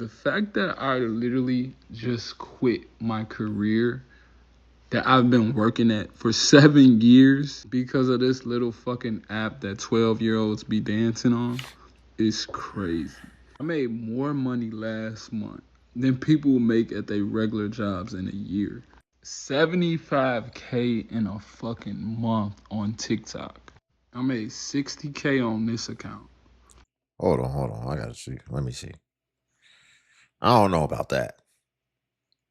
The fact that I literally just quit my career that I've been working at for 7 years because of this little fucking app that 12-year-olds be dancing on is crazy. I made more money last month than people make at their regular jobs in a year. 75K in a fucking month on TikTok. I made 60K on this account. Hold on. I gotta see. Let me see. I don't know about that.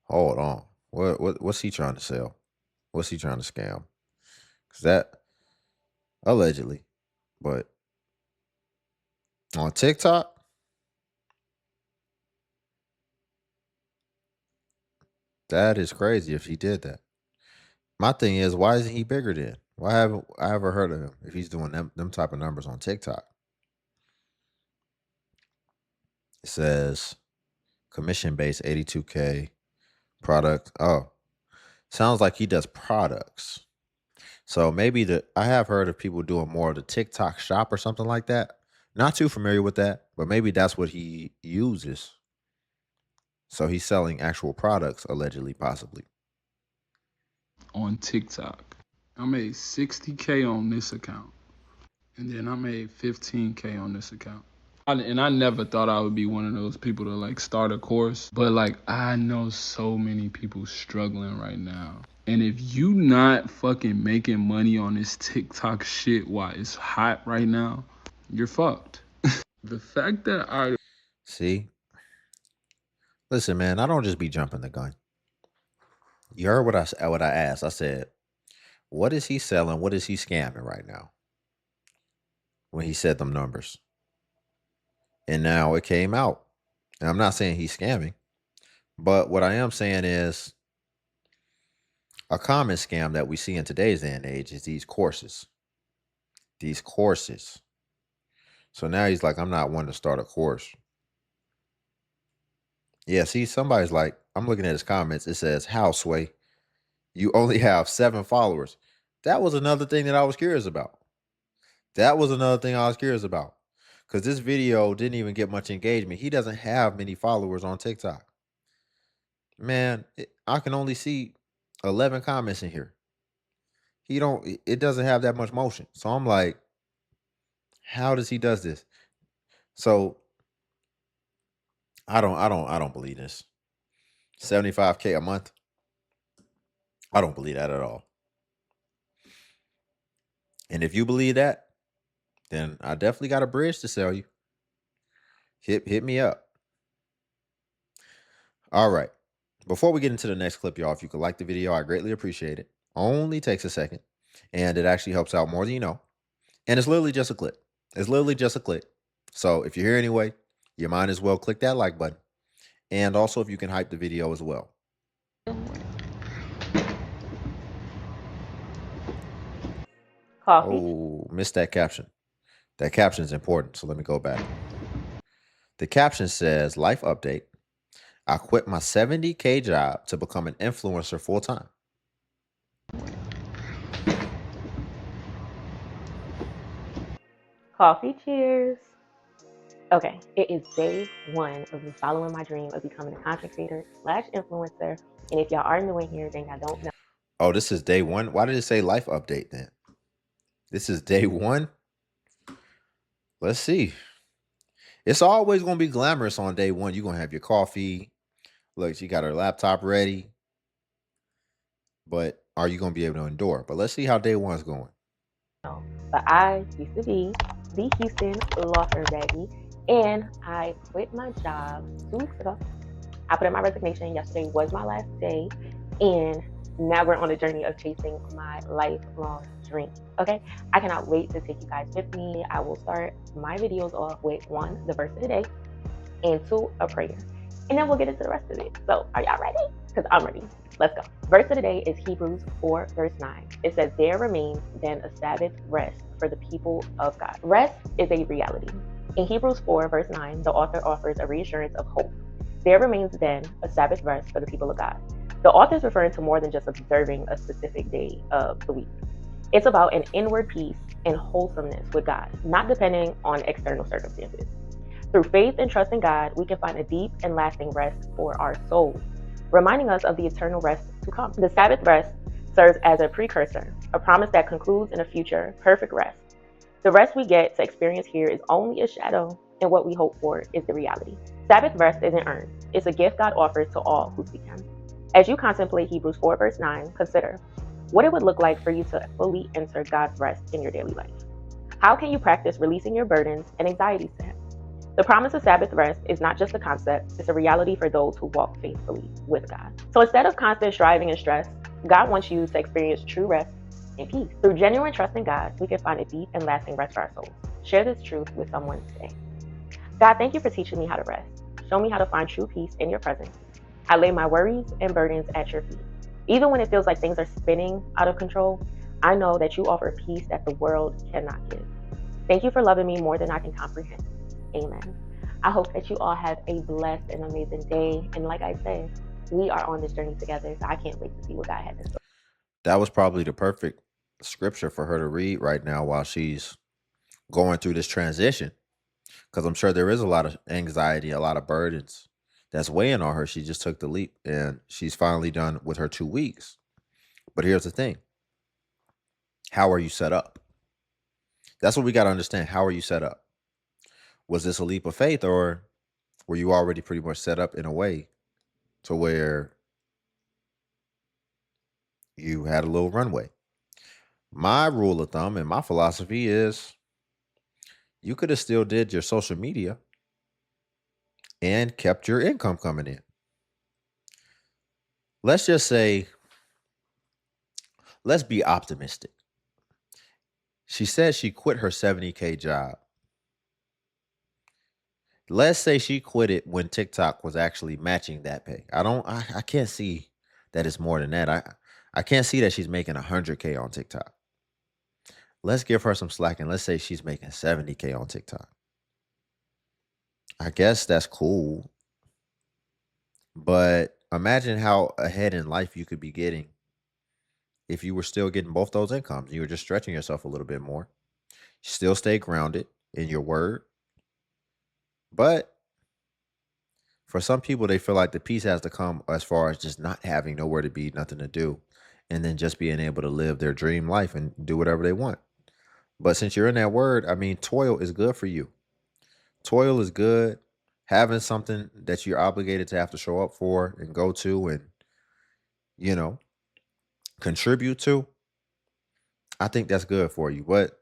Hold on. What's he trying to sell? What's he trying to scam? Cause that allegedly, but on TikTok, that is crazy if he did that. My thing is, why isn't he bigger then? Why haven't I ever heard of him if he's doing them type of numbers on TikTok? It says commission based 82K product. Oh, sounds like he does products. So maybe I have heard of people doing more of the TikTok shop or something like that. Not too familiar with that, but maybe that's what he uses. So he's selling actual products, allegedly, possibly. On TikTok. I made 60K on this account. And then I made 15K on this account. And I never thought I would be one of those people to like start a course. But like I know so many people struggling right now. And if you not fucking making money on this TikTok shit while it's hot right now, you're fucked. The fact that I See? Listen, man, I don't just be jumping the gun. You heard what I asked. I said, what is he selling? What is he scamming right now? When he said them numbers. And now it came out. And I'm not saying he's scamming, but what I am saying is a common scam that we see in today's day and age is these courses. These courses. So now he's like, I'm not one to start a course. Yeah, see, somebody's like, I'm looking at his comments. It says, how, Sway? You only have 7 followers. That was another thing that I was curious about. Because this video didn't even get much engagement. He doesn't have many followers on TikTok. Man, I can only see 11 comments in here. It doesn't have that much motion. So I'm like, how does he does this? So I don't believe this. 75K a month. I don't believe that at all. And if you believe that, then I definitely got a bridge to sell you. Hit me up. All right. Before we get into the next clip, y'all, if you could like the video, I greatly appreciate it. Only takes a second, and it actually helps out more than you know. And it's literally just a clip. So if you're here anyway, you might as well click that like button. And also if you can hype the video as well. Coffee. Oh, missed that caption. That caption is important, so let me go back. The caption says, life update. I quit my 70K job to become an influencer full time. Coffee, cheers. Okay, it is day 1 of me following my dream of becoming a content creator / influencer. And if y'all are new in here, then y'all don't know. Oh, this is day 1? Why did it say life update then? This is day 1? Let's see. It's always going to be glamorous on day 1. You're going to have your coffee. Look, she got her laptop ready. But are you going to be able to endure? But let's see how day 1 is going. But I used to be the Houston law firm baby, and I quit my job 2 weeks ago. I put in my resignation. Yesterday was my last day, and now we're on a journey of chasing my lifelong dream. Okay, I cannot wait to take you guys with me. I will start my videos off with 1, the verse of the day, and 2, a prayer, and then we'll get into the rest of it. So are y'all ready? Because I'm ready. Let's go. Verse of the day is Hebrews 4, verse 9. It says, there remains then a Sabbath rest for the people of God. Rest is a reality. In Hebrews 4, verse 9, the author offers a reassurance of hope. There remains then a Sabbath rest for the people of God. The author is referring to more than just observing a specific day of the week. It's about an inward peace and wholesomeness with God, not depending on external circumstances. Through faith and trust in God, we can find a deep and lasting rest for our souls, reminding us of the eternal rest to come. The Sabbath rest serves as a precursor, a promise that concludes in a future perfect rest. The rest we get to experience here is only a shadow, and what we hope for is the reality. Sabbath rest isn't earned, it's a gift God offers to all who seek Him. As you contemplate Hebrews 4, verse 9, consider what it would look like for you to fully enter God's rest in your daily life. How can you practice releasing your burdens and anxieties to Him? The promise of Sabbath rest is not just a concept, it's a reality for those who walk faithfully with God. So instead of constant striving and stress, God wants you to experience true rest and peace. Through genuine trust in God, we can find a deep and lasting rest for our souls. Share this truth with someone today. God, thank you for teaching me how to rest. Show me how to find true peace in your presence. I lay my worries and burdens at your feet. Even when it feels like things are spinning out of control, I know that you offer peace that the world cannot give. Thank you for loving me more than I can comprehend. Amen. I hope that you all have a blessed and amazing day. And like I said, we are on this journey together. So I can't wait to see what God has in store. That was probably the perfect scripture for her to read right now while she's going through this transition. Because I'm sure there is a lot of anxiety, a lot of burdens that's weighing on her. She just took the leap and she's finally done with her 2 weeks. But here's the thing. How are you set up? That's what we got to understand. How are you set up? Was this a leap of faith, or were you already pretty much set up in a way to where you had a little runway? My rule of thumb and my philosophy is you could have still did your social media and kept your income coming in. Let's just say, let's be optimistic. She said she quit her 70K job. Let's say she quit it when TikTok was actually matching that pay. I can't see that it's more than that. I can't see that she's making 100K on TikTok. Let's give her some slack and let's say she's making 70K on TikTok. I guess that's cool. But imagine how ahead in life you could be getting if you were still getting both those incomes. You were just stretching yourself a little bit more. Still stay grounded in your word. But for some people, they feel like the peace has to come as far as just not having nowhere to be, nothing to do, and then just being able to live their dream life and do whatever they want. But since you're in that word, I mean, toil is good for you. Toil is good. Having something that you're obligated to have to show up for and go to and, you know, contribute to, I think that's good for you. But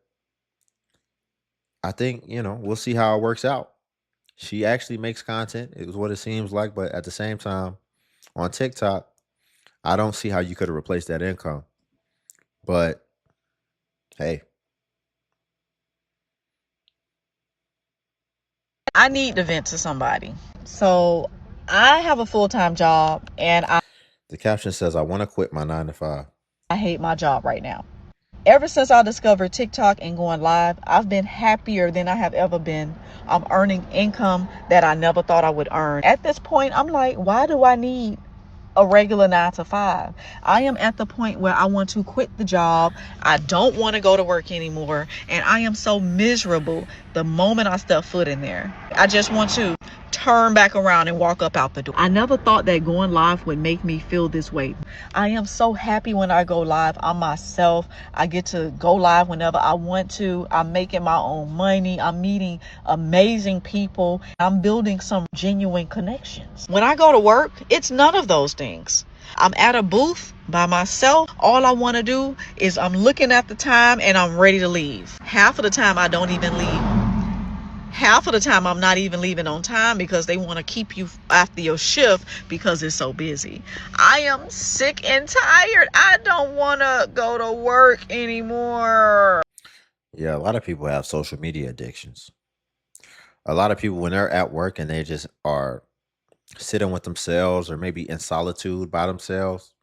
I think, we'll see how it works out. She actually makes content. It was what it seems like. But at the same time, on TikTok, I don't see how you could have replaced that income. But hey, I need to vent to somebody. So I have a full-time job and the caption says, I want to quit my 9 to 5. I hate my job right now. Ever since I discovered TikTok and going live, I've been happier than I have ever been. I'm earning income that I never thought I would earn. At this point, I'm like, why do I need a regular 9 to 5? I am at the point where I want to quit the job. I don't want to go to work anymore. And I am so miserable the moment I step foot in there. I just want to turn back around and walk up out the door. I never thought that going live would make me feel this way. I am so happy when I go live. I'm myself. I get to go live whenever I want to. I'm making my own money. I'm meeting amazing people. I'm building some genuine connections. When I go to work, it's none of those things. I'm at a booth by myself. All I want to do is I'm looking at the time and I'm ready to leave. Half of the time I don't even leave. Half of the time I'm not even leaving on time because they want to keep you after your shift because it's so busy. I am sick and tired. I don't want to go to work anymore. Yeah, a lot of people have social media addictions. A lot of people, when they're at work and they just are sitting with themselves or maybe in solitude by themselves,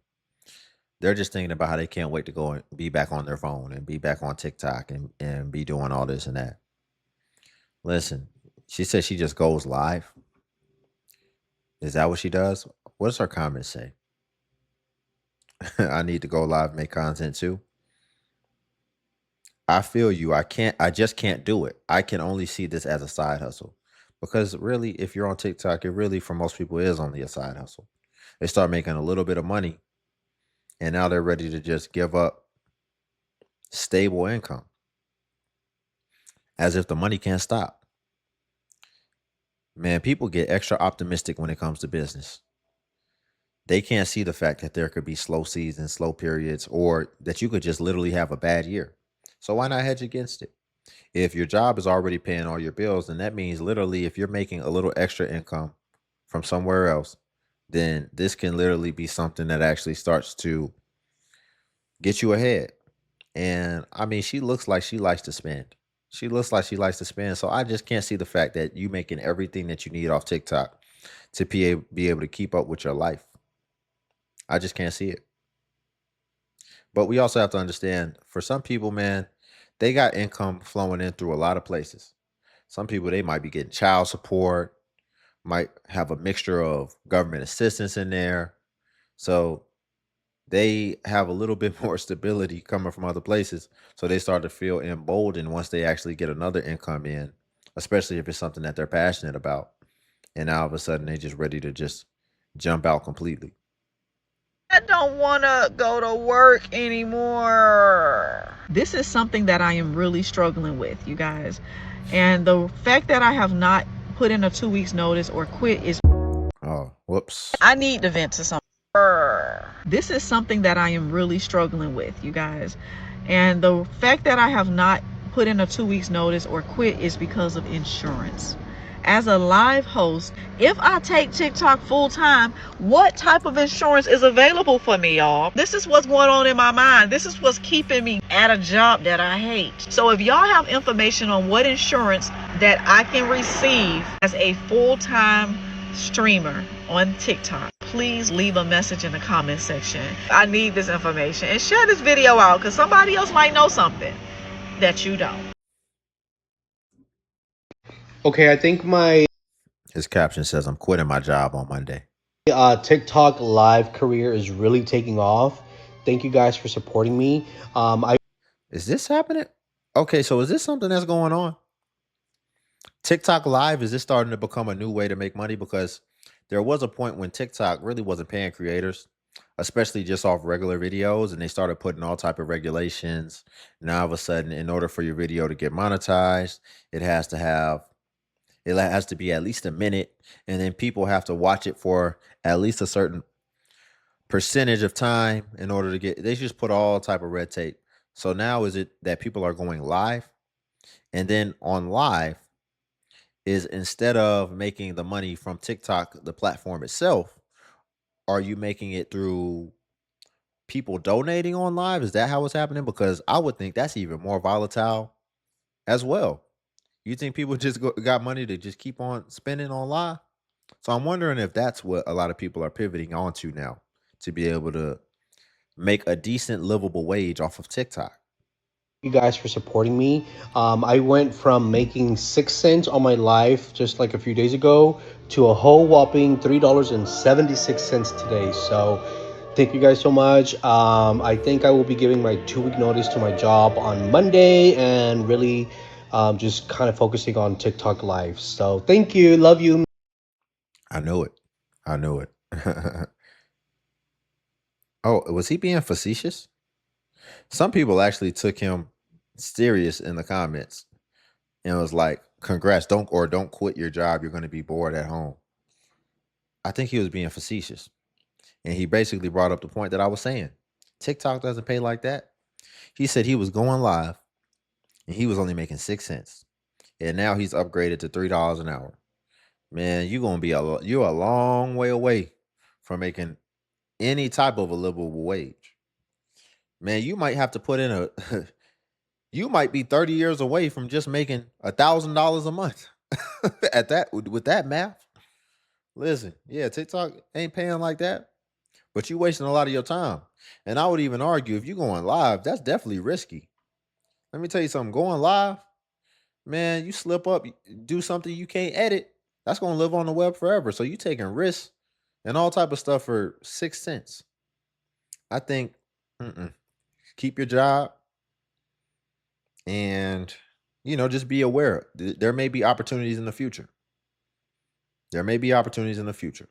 they're just thinking about how they can't wait to go and be back on their phone and be back on TikTok and be doing all this and that. Listen, she said she just goes live. Is that what she does? What does her comment say? I need to go live, make content too. I feel you. I just can't do it. I can only see this as a side hustle. Because really, if you're on TikTok, it really for most people is only a side hustle. They start making a little bit of money and now they're ready to just give up stable income as if the money can't stop. Man, people get extra optimistic when it comes to business. They can't see the fact that there could be slow seasons, slow periods, or that you could just literally have a bad year. So why not hedge against it? If your job is already paying all your bills, then that means literally if you're making a little extra income from somewhere else, then this can literally be something that actually starts to get you ahead. And I mean, she looks like she likes to spend. She looks like she likes to spend. So I just can't see the fact that you making everything that you need off TikTok to be able to keep up with your life. I just can't see it. But we also have to understand for some people, man, they got income flowing in through a lot of places. Some people, they might be getting child support, might have a mixture of government assistance in there. So they have a little bit more stability coming from other places. So they start to feel emboldened once they actually get another income in, especially if it's something that they're passionate about. And now all of a sudden they just ready to just jump out completely. I don't want to go to work anymore. This is something that I am really struggling with, you guys. And the fact that I have not put in a 2 weeks notice or quit is Oh, whoops. I need to vent to something. This is something that I am really struggling with, you guys. And the fact that I have not put in a 2 weeks notice or quit is because of insurance. As a live host, if I take TikTok full time, what type of insurance is available for me, y'all? This is what's going on in my mind. This is what's keeping me at a job that I hate. So if y'all have information on what insurance that I can receive as a full-time streamer on TikTok, please leave a message in the comment section. I need this information, and share this video out because somebody else might know something that you don't. Okay, I think my His caption says, I'm quitting my job on Monday. TikTok live career is really taking off. Thank you guys for supporting me. Is this happening? Okay, so is this something that's going on? TikTok Live, is this starting to become a new way to make money? Because there was a point when TikTok really wasn't paying creators, especially just off regular videos, and they started putting all type of regulations. Now all of a sudden, in order for your video to get monetized, it has to be at least a minute, and then people have to watch it for at least a certain percentage of time in order to get. They just put all type of red tape. So now is it that people are going live, and then on live is instead of making the money from TikTok, the platform itself, are you making it through people donating on live? Is that how it's happening? Because I would think that's even more volatile as well. You think people just got money to just keep on spending on live? So I'm wondering if that's what a lot of people are pivoting onto now to be able to make a decent livable wage off of TikTok. You guys for supporting me. I went from making 6 cents on my life just like a few days ago to a whole whopping $3.76 today. So thank you guys so much. I think I will be giving my 2 week notice to my job on Monday and really just kind of focusing on TikTok live. So thank you. Love you. I know it. I know it. Oh, was he being facetious? Some people actually took him serious in the comments and was like, "Congrats, don't quit your job. You're going to be bored at home." I think he was being facetious, and he basically brought up the point that I was saying. TikTok doesn't pay like that. He said he was going live, and he was only making 6 cents, and now he's upgraded to $3 an hour. Man, you're a long way away from making any type of a livable wage. Man, you might have to put in a you might be 30 years away from just making $1,000 a month. At that with that math. Listen, yeah, TikTok ain't paying like that, but you wasting a lot of your time. And I would even argue if you're going live, that's definitely risky. Let me tell you something, going live, man, you slip up, do something you can't edit, that's gonna live on the web forever. So you taking risks and all type of stuff for 6 cents. I think keep your job and just be aware. There may be opportunities in the future. There may be opportunities in the future.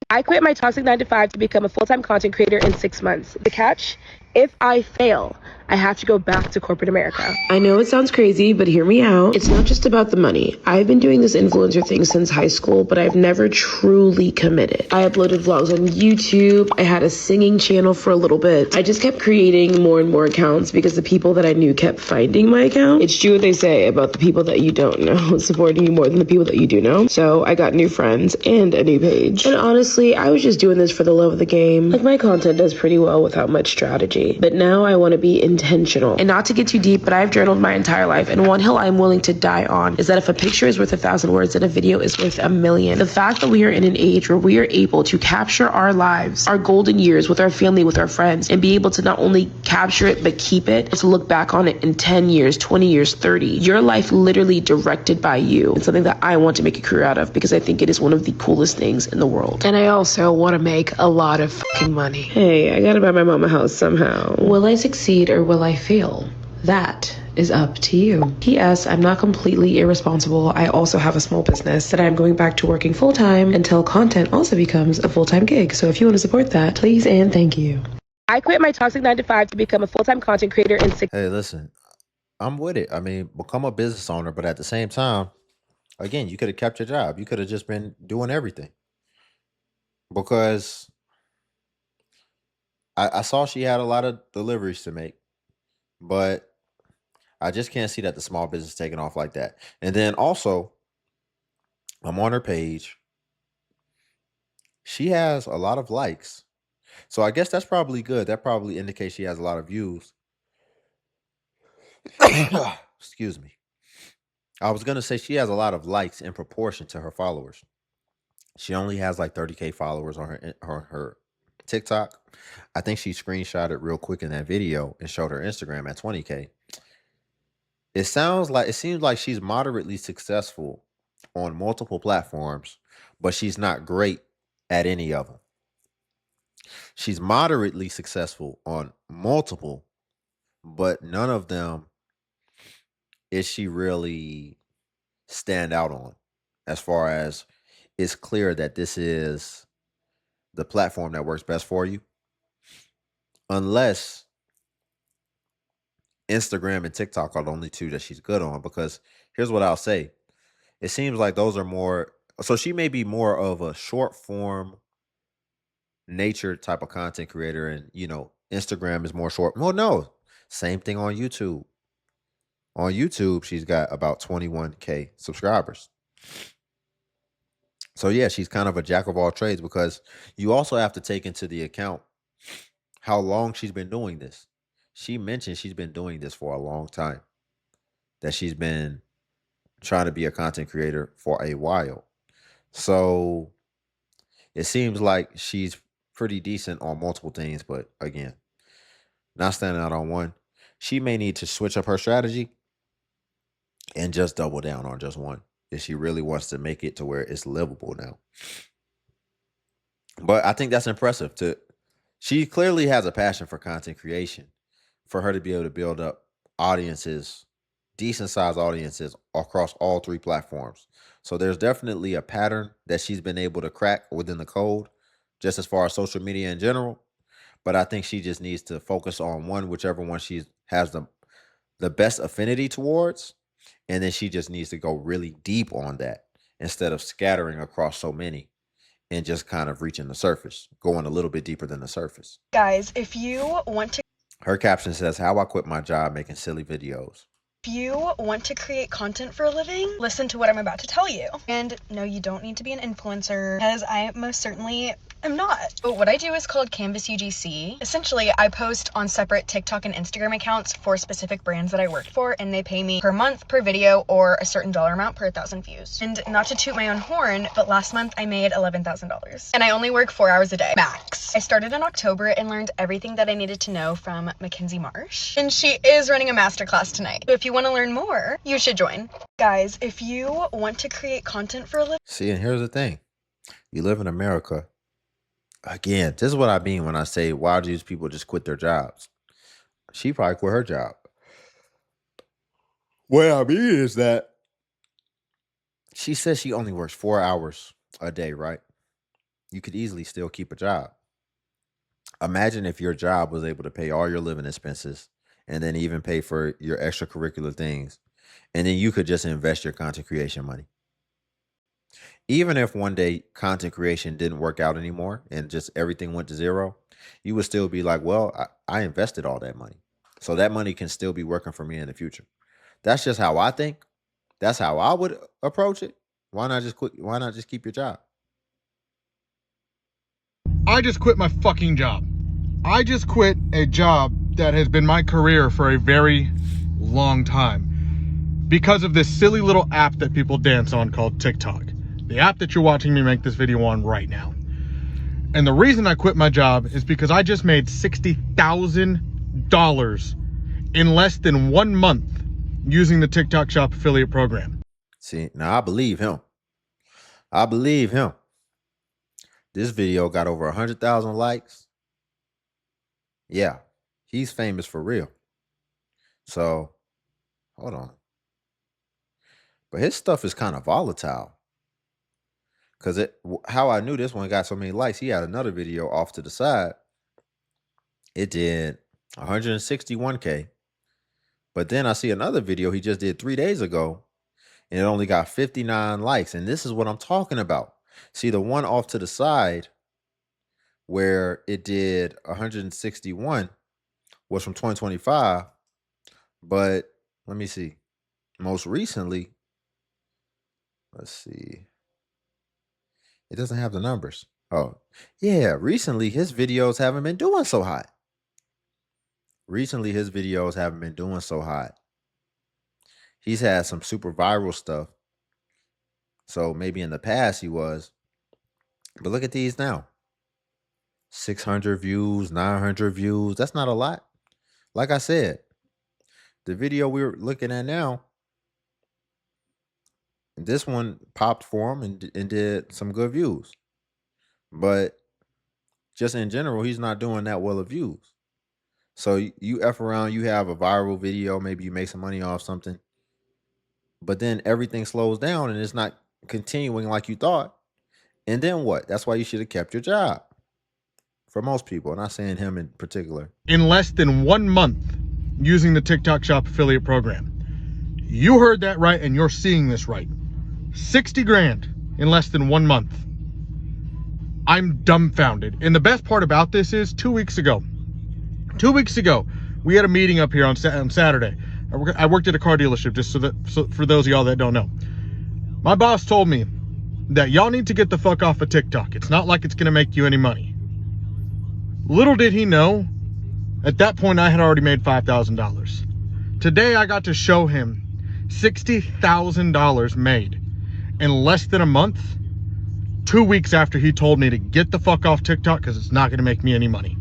I quit my toxic 9 to 5 to become a full-time content creator in 6 months. The catch? If I fail, I have to go back to corporate America. I know it sounds crazy, but hear me out. It's not just about the money. I've been doing this influencer thing since high school, but I've never truly committed. I uploaded vlogs on YouTube. I had a singing channel for a little bit. I just kept creating more and more accounts because the people that I knew kept finding my account. It's true what they say about the people that you don't know supporting you more than the people that you do know. So I got new friends and a new page. And honestly, I was just doing this for the love of the game. Like, my content does pretty well without much strategy. But now I want to be intentional. And not to get too deep, but I've journaled my entire life, and one hill I'm willing to die on is that if a picture is worth 1,000 words, then a video is worth 1,000,000. The fact that we are in an age where we are able to capture our lives, our golden years with our family, with our friends, and be able to not only capture it, but keep it, to look back on it in 10 years, 20 years, 30. Your life literally directed by you. It's something that I want to make a career out of because I think it is one of the coolest things in the world. And I also want to make a lot of fucking money. Hey, I gotta buy my mom a house somehow. Will I succeed or will I fail? That is up to you. P.S. I'm not completely irresponsible. I also have a small business that I'm going back to working full-time until content also becomes a full-time gig. So if you want to support that, please and thank you. I quit my toxic 9 to 5 to become a full-time content creator in 6. Hey, listen, I'm with it. I mean, become a business owner, but at the same time, again, you could have kept your job. You could have just been doing everything. Because I saw she had a lot of deliveries to make, but I just can't see that the small business taking off like that. And then also, I'm on her page. She has a lot of likes. So I guess that's probably good. That probably indicates she has a lot of views. Excuse me. I was going to say she has a lot of likes in proportion to her followers. She only has like 30K followers on her TikTok. I think she screenshot it real quick in that video and showed her Instagram at 20K. It seems like she's moderately successful on multiple platforms, but she's not great at any of them. She's moderately successful on multiple, but none of them is she really stand out on, as far as it's clear that this is the platform that works best for you. Unless Instagram and TikTok are the only two that she's good on, because here's what I'll say. It seems like those are more, so she may be more of a short form nature type of content creator, and Instagram is more short. Well, no, same thing on YouTube. On YouTube, she's got about 21K subscribers. So yeah, she's kind of a jack of all trades, because you also have to take into the account how long she's been doing this. She mentioned she's been doing this for a long time, that she's been trying to be a content creator for a while. So it seems like she's pretty decent on multiple things, but again, not standing out on one. She may need to switch up her strategy and just double down on just one if she really wants to make it to where it's livable now. But I think that's impressive. She clearly has a passion for content creation, for her to be able to build up audiences, decent sized audiences across all three platforms. So there's definitely a pattern that she's been able to crack within the code, just as far as social media in general. But I think she just needs to focus on whichever one she has the best affinity towards. And then she just needs to go really deep on that instead of scattering across so many and just kind of reaching the surface, going a little bit deeper than the surface. Guys, if you want to Her caption says, "How I quit my job making silly videos." If you want to create content for a living, listen to what I'm about to tell you. And no, you don't need to be an influencer, because I most certainly am not. But what I do is called Canvas UGC. Essentially, I post on separate TikTok and Instagram accounts for specific brands that I work for, and they pay me per month, per video, or a certain dollar amount per 1,000 views. And not to toot my own horn, but last month I made $11,000. And I only work 4 hours a day, max. I started in October and learned everything that I needed to know from Mackenzie Marsh. And she is running a masterclass tonight. So if you want to learn more, you should join. Guys, if you want to create content for a living. See, and here's the thing. You live in America. Again, this is what I mean when I say, why do these people just quit their jobs? She probably quit her job. What I mean is that she says she only works 4 hours a day, right? You could easily still keep a job. Imagine if your job was able to pay all your living expenses and then even pay for your extracurricular things. And then you could just invest your content creation money. Even if one day content creation didn't work out anymore and just everything went to zero, you would still be like, well, I invested all that money. So that money can still be working for me in the future. That's just how I think. That's how I would approach it. Why not just quit? Why not just keep your job? I just quit my fucking job. I just quit a job that has been my career for a very long time because of this silly little app that people dance on called TikTok. The app that you're watching me make this video on right now. And the reason I quit my job is because I just made $60,000 in less than 1 month using the TikTok Shop affiliate program. See, now I believe him. I believe him. This video got over 100,000 likes. Yeah, he's famous for real. So, hold on. But his stuff is kind of volatile. Because how I knew this one got so many likes, he had another video off to the side. It did 161K. But then I see another video he just did 3 days ago, and it only got 59 likes. And this is what I'm talking about. See, the one off to the side where it did 161 was from 2025. But let me see. Most recently, let's see. It doesn't have the numbers. Oh, yeah. Recently, his videos haven't been doing so hot. He's had some super viral stuff. So maybe in the past he was. But look at these now. 600 views, 900 views. That's not a lot. Like I said, the video we're looking at now, this one popped for him and did some good views. But just in general, he's not doing that well of views. So you F around, you have a viral video, maybe you make some money off something, but then everything slows down and it's not continuing like you thought. And then what? That's why you should have kept your job. For most people, I'm not saying him in particular. In less than 1 month using the TikTok Shop affiliate program. You heard that right, and you're seeing this right. 60 grand in less than 1 month. I'm dumbfounded. And the best part about this is 2 weeks ago, we had a meeting up here on Saturday. I worked at a car dealership, just so for those of y'all that don't know. My boss told me that y'all need to get the fuck off of TikTok. It's not like it's going to make you any money. Little did he know, at that point I had already made $5,000. Today I got to show him $60,000 made in less than a month, 2 weeks after he told me to get the fuck off TikTok because it's not going to make me any money.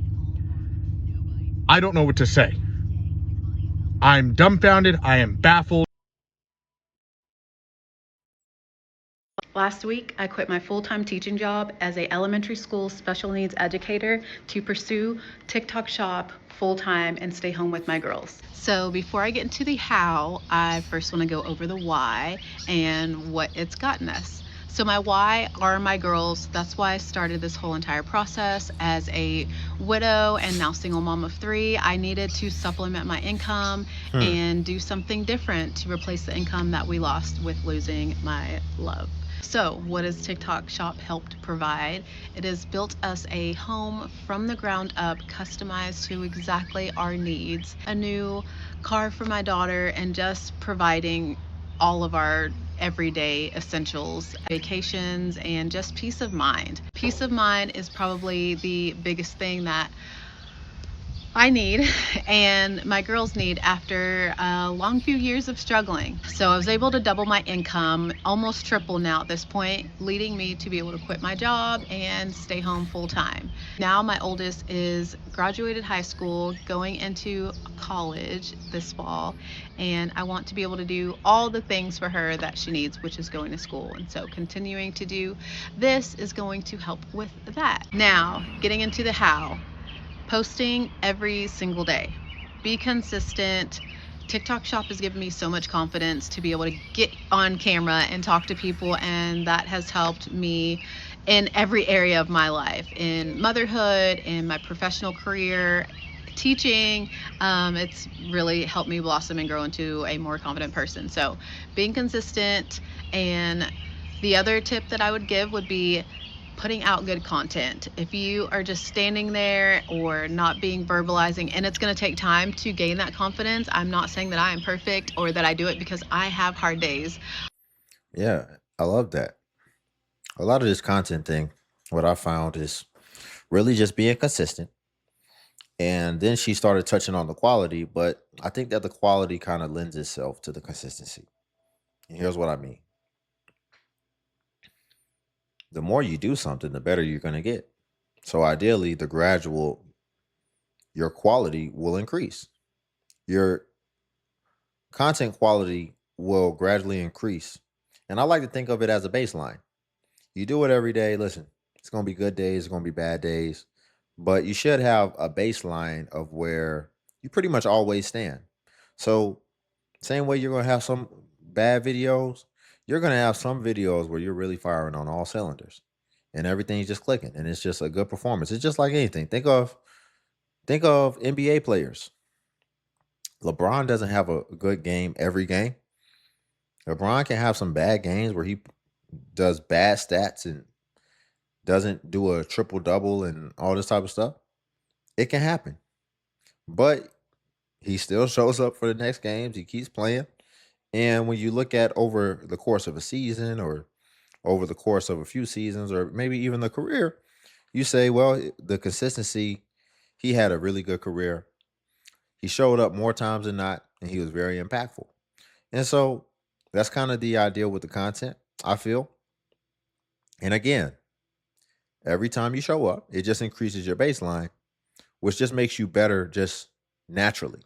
I don't know what to say. I'm dumbfounded. I am baffled. Last week, I quit my full-time teaching job as an elementary school special needs educator to pursue TikTok Shop full-time and stay home with my girls. So before I get into the how, I first want to go over the why and what it's gotten us. So my why are my girls. That's why I started this whole entire process. As a widow and now single mom of 3, I needed to supplement my income and do something different to replace the income that we lost with losing my love. So what has TikTok Shop helped provide? It has built us a home from the ground up, customized to exactly our needs, a new car for my daughter, and just providing all of our everyday essentials, vacations, and just peace of mind. Peace of mind is probably the biggest thing that I need and my girls need after a long few years of struggling. So I was able to double my income, almost triple now at this point, leading me to be able to quit my job and stay home full time. Now my oldest is graduated high school, going into college this fall, and I want to be able to do all the things for her that she needs, which is going to school. And so continuing to do this is going to help with that. Now, getting into the how. Posting every single day. Be consistent. TikTok Shop has given me so much confidence to be able to get on camera and talk to people, and that has helped me in every area of my life, in motherhood, in my professional career, teaching. It's really helped me blossom and grow into a more confident person. So being consistent. And the other tip that I would give would be putting out good content. If you are just standing there or not being verbalizing, and it's going to take time to gain that confidence. I'm not saying that I am perfect or that I do it, because I have hard days. Yeah, I love that. A lot of this content thing, what I found is really just being consistent. And then she started touching on the quality, but I think that the quality kind of lends itself to the consistency. And here's what I mean: the more you do something, the better you're going to get. So ideally, your quality will increase. Your content quality will gradually increase. And I like to think of it as a baseline. You do it every day. Listen, it's going to be good days, it's going to be bad days, but you should have a baseline of where you pretty much always stand. So, same way you're going to have some bad videos, you're going to have some videos where you're really firing on all cylinders and everything's just clicking and it's just a good performance. It's just like anything. Think of NBA players. LeBron doesn't have a good game every game. LeBron can have some bad games where he does bad stats and doesn't do a triple double and all this type of stuff. It can happen. But he still shows up for the next games. He keeps playing. And when you look at over the course of a season or over the course of a few seasons or maybe even the career, you say, well, the consistency, he had a really good career. He showed up more times than not, and he was very impactful. And so that's kind of the idea with the content, I feel. And again, every time you show up, it just increases your baseline, which just makes you better just naturally.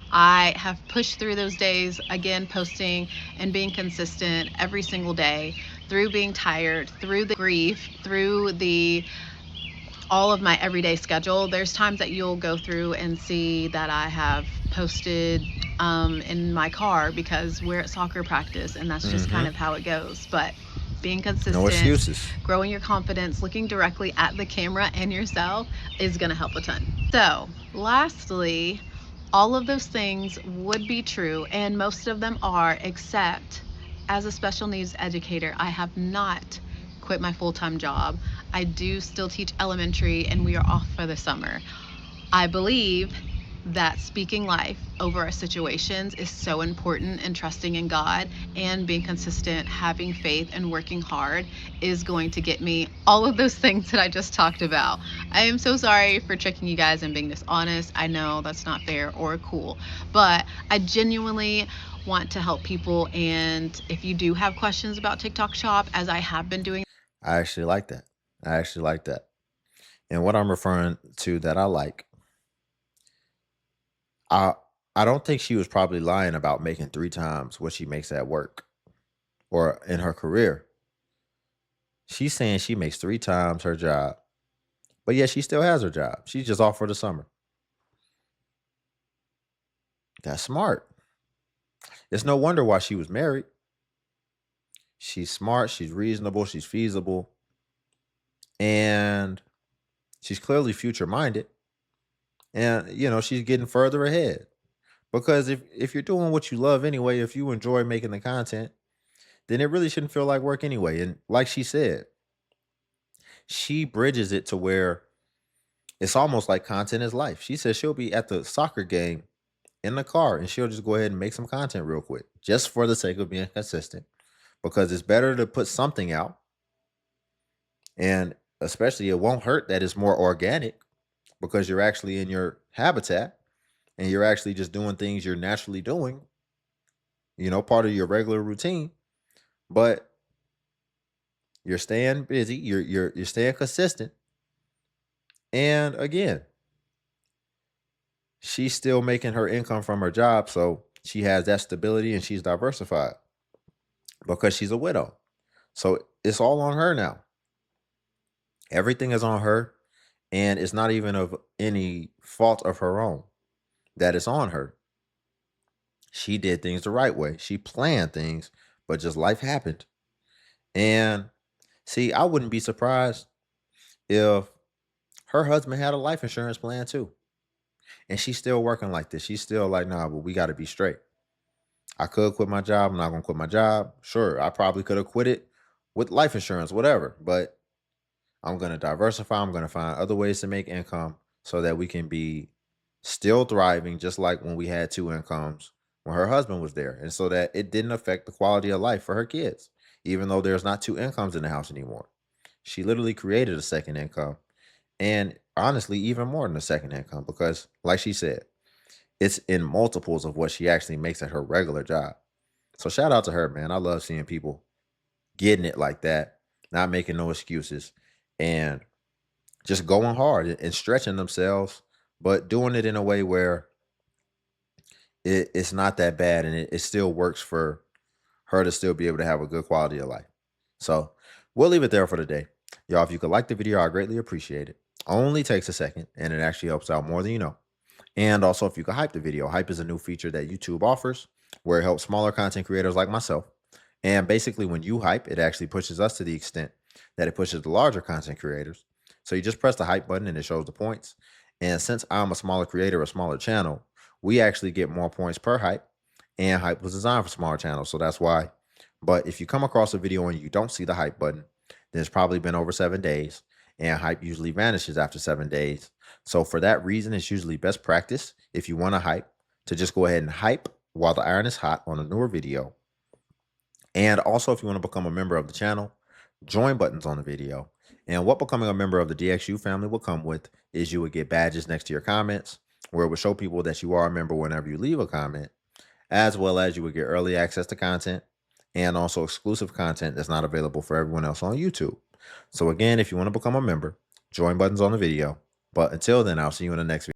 I have pushed through those days, again, posting and being consistent every single day, through being tired, through the grief, through the all of my everyday schedule. There's times that you'll go through and see that I have posted in my car because we're at soccer practice, and that's just kind Mm-hmm. of how it goes. But being No consistent, excuses. growing your confidence, looking directly at the camera and yourself is going to help a ton. So, lastly, all of those things would be true, and most of them are, except as a special needs educator, I have not quit my full time job. I do still teach elementary, and we are off for the summer. I believe that speaking life over our situations is so important, and trusting in God and being consistent, having faith, and working hard is going to get me all of those things that I just talked about. I am so sorry for tricking you guys and being dishonest. I know that's not fair or cool, but I genuinely want to help people. And if you do have questions about TikTok Shop, as I have been doing, I actually like that. I actually like that. And what I'm referring to that I like, I I don't think she was probably lying about making 3 times what she makes at work or in her career. She's saying she makes 3 times her job, but yet she still has her job. She's just off for the summer. That's smart. It's no wonder why she was married. She's smart, she's reasonable, she's feasible, and she's clearly future minded. And she's getting further ahead. Because if you're doing what you love anyway, if you enjoy making the content, then it really shouldn't feel like work anyway. And like she said, she bridges it to where it's almost like content is life. She says she'll be at the soccer game in the car and she'll just go ahead and make some content real quick, just for the sake of being consistent. Because it's better to put something out, and especially it won't hurt that it's more organic because you're actually in your habitat and you're actually just doing things you're naturally doing, part of your regular routine. But you're staying busy, you're staying consistent. And again, she's still making her income from her job, so she has that stability and she's diversified because she's a widow. So it's all on her now. Everything is on her. And it's not even of any fault of her own that it's on her. She did things the right way. She planned things, but just life happened. And see, I wouldn't be surprised if her husband had a life insurance plan too. And she's still working like this. She's still like, nah, but we got to be straight. I could quit my job. I'm not going to quit my job. Sure, I probably could have quit it with life insurance, whatever. But I'm going to diversify. I'm going to find other ways to make income so that we can be still thriving, just like when we had two incomes when her husband was there. And so that it didn't affect the quality of life for her kids, even though there's not two incomes in the house anymore. She literally created a second income, and honestly, even more than a second income, because like she said, it's in multiples of what she actually makes at her regular job. So shout out to her, man. I love seeing people getting it like that, not making no excuses, and just going hard and stretching themselves, but doing it in a way where it's not that bad, and it still works for her to still be able to have a good quality of life. So we'll leave it there for today. Y'all, if you could like the video, I greatly appreciate it. Only takes a second, and it actually helps out more than you know. And also, if you could hype the video, hype is a new feature that YouTube offers where it helps smaller content creators like myself. And basically, when you hype, it actually pushes us to the extent that it pushes the larger content creators. So you just press the hype button and it shows the points. And since I'm a smaller creator, a smaller channel, we actually get more points per hype. And hype was designed for smaller channels, so that's why. But if you come across a video and you don't see the hype button, then it's probably been over 7 days, and hype usually vanishes after 7 days. So for that reason, it's usually best practice, if you want to hype, to just go ahead and hype while the iron is hot on a newer video. And also, if you want to become a member of the channel, join buttons on the video. And what becoming a member of the DXU family will come with is you would get badges next to your comments, where it will show people that you are a member whenever you leave a comment, as well as you would get early access to content and also exclusive content that's not available for everyone else on YouTube. So again, if you want to become a member, join buttons on the video. But until then, I'll see you in the next video.